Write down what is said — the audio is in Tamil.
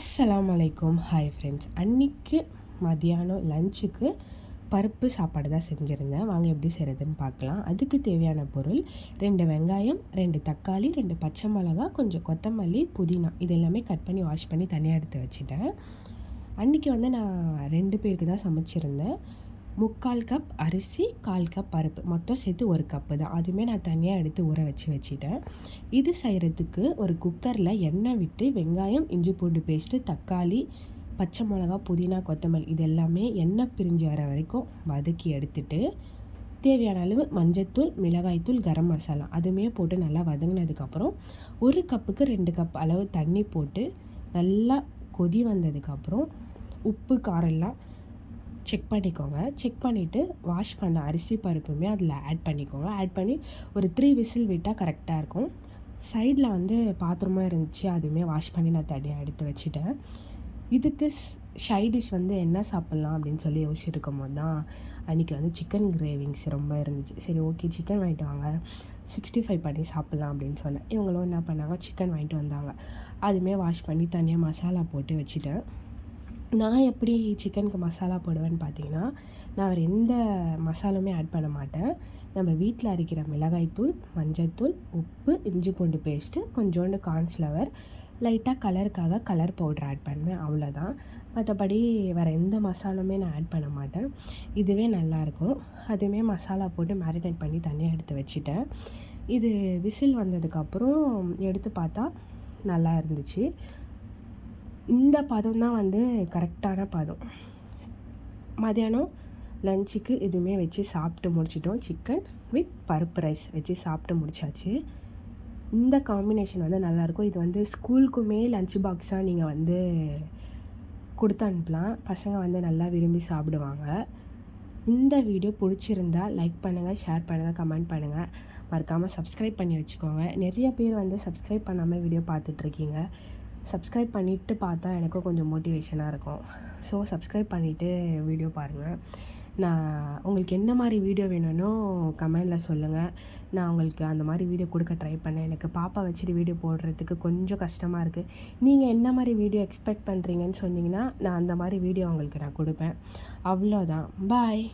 அஸ்ஸலாமு அலைக்கும். Hi friends. அன்றைக்கி மதியானம் லஞ்சுக்கு பருப்பு சாப்பாடு தான் செஞ்சுருந்தேன். வாங்க எப்படி செய்கிறதுன்னு பார்க்கலாம். அதுக்கு தேவையான பொருள் 2 வெங்காயம், 2 தக்காளி, 2 பச்சை மிளகா, கொஞ்சம் கொத்தமல்லி, புதினா இது எல்லாமே கட் பண்ணி வாஷ் பண்ணி தனியாக எடுத்து வச்சுட்டேன். அன்றைக்கி நான் 2 பேருக்கு தான் சமைச்சிருந்தேன். 3/4 கப் அரிசி, 1/4 கப் பருப்பு, மொத்தம் சேர்த்து 1 கப்பு தான். அதுவுமே நான் தனியாக எடுத்து ஊற வச்சுட்டேன். இது செய்கிறதுக்கு ஒரு குக்கரில் எண்ணெய் விட்டு வெங்காயம், இஞ்சி பூண்டு பேஸ்ட்டு, தக்காளி, பச்சை மிளகா, புதினா, கொத்தமல்லி இது எல்லாமே எண்ணெய் பிரிஞ்சு வர வரைக்கும் வதக்கி எடுத்துட்டு தேவையான அளவு மஞ்சத்தூள், மிளகாய்த்தூள், கரம் மசாலா அதுவுமே போட்டு நல்லா வதங்கினதுக்கப்புறம் 1 கப்புக்கு 2 கப் அளவு தண்ணி போட்டு நல்லா கொதி வந்ததுக்கப்புறம் உப்பு காரம் எல்லாம் செக் பண்ணிக்கோங்க. செக் பண்ணிவிட்டு வாஷ் பண்ண அரிசி பருப்புமே அதில் ஆட் பண்ணிக்கோங்க. ஆட் பண்ணி ஒரு 3 விசில் விட்டால் கரெக்டாக இருக்கும். சைடில் பாத்திரமாக இருந்துச்சு, அதுவுமே வாஷ் பண்ணி நான் தனியாக எடுத்து வச்சுட்டேன். இதுக்கு சைட் டிஷ் என்ன சாப்பிட்லாம் அப்படின்னு சொல்லி யோசிச்சுட்டு இருக்கும்போது தான் அன்றைக்கி சிக்கன் கிரேவிங்ஸ் ரொம்ப இருந்துச்சு. சரி ஓகே சிக்கன் வாங்கிட்டு வாங்க 65 பண்ணி சாப்பிட்லாம் அப்படின்னு சொன்னேன். இவங்களும் என்ன பண்ணாங்க, சிக்கன் வாங்கிட்டு வந்தாங்க. அதுவுமே வாஷ் பண்ணி தனியாக மசாலா போட்டு வச்சுட்டேன். நான் எப்படி சிக்கனுக்கு மசாலா போடுவேன்னு பார்த்தீங்கன்னா, நான் வேறு எந்த மசாலுமே ஆட் பண்ண மாட்டேன். நம்ம வீட்டில் அரைக்கிற மிளகாய்த்தூள், மஞ்சள்தூள், உப்பு, இஞ்சி பூண்டு பேஸ்ட்டு, கொஞ்சோண்டு கார்ன்ஃப்ளவர், லைட்டாக கலருக்காக கலர் பவுடர் ஆட் பண்ணுவேன், அவ்வளோதான். மற்றபடி வேறு எந்த மசாலுமே நான் ஆட் பண்ண மாட்டேன். இதுவே நல்லாயிருக்கும். அதுவுமே மசாலா போட்டு மேரினேட் பண்ணி தனியாக எடுத்து வச்சுட்டேன். இது விசில் வந்ததுக்கப்புறம் எடுத்து பார்த்தா நல்லா இருந்துச்சு. இந்த பதம் தான் கரெக்டான பதம். மதியானம் லஞ்சுக்கு இதுவுமே வச்சு சாப்பிட்டு முடிச்சிட்டோம். சிக்கன் வித் பருப்பு ரைஸ் வச்சு சாப்பிட்டு முடிச்சாச்சு. இந்த காம்பினேஷன் நல்லாயிருக்கும். இது ஸ்கூலுக்குமே லஞ்ச் பாக்ஸாக நீங்கள் கொடுத்து அனுப்பலாம். பசங்க நல்லா விரும்பி சாப்பிடுவாங்க. இந்த வீடியோ பிடிச்சிருந்தா லைக் பண்ணுங்கள், ஷேர் பண்ணுங்கள், கமெண்ட் பண்ணுங்கள். மறக்காமல் சப்ஸ்கிரைப் பண்ணி வச்சுக்கோங்க. நிறைய பேர் சப்ஸ்கிரைப் பண்ணாமல் வீடியோ பார்த்துட்ருக்கீங்க. சப்ஸ்கிரைப் பண்ணிவிட்டு பார்த்தா எனக்கும் கொஞ்சம் மோட்டிவேஷனாக இருக்கும். ஸோ சப்ஸ்கிரைப் பண்ணிவிட்டு வீடியோ பாருங்கள். நான் உங்களுக்கு என்ன மாதிரி வீடியோ வேணும்னோ கமெண்டில் சொல்லுங்கள். நான் உங்களுக்கு அந்த மாதிரி வீடியோ கொடுக்க ட்ரை பண்ணேன். எனக்கு பாப்பா வச்சுட்டு வீடியோ போடுறதுக்கு கொஞ்சம் கஷ்டமாக இருக்குது. நீங்கள் என்ன மாதிரி வீடியோ எக்ஸ்பெக்ட் பண்ணுறீங்கன்னு சொன்னீங்கன்னா நான் அந்த மாதிரி வீடியோ உங்களுக்கு நான் கொடுப்பேன். அவ்வளோதான். பாய்.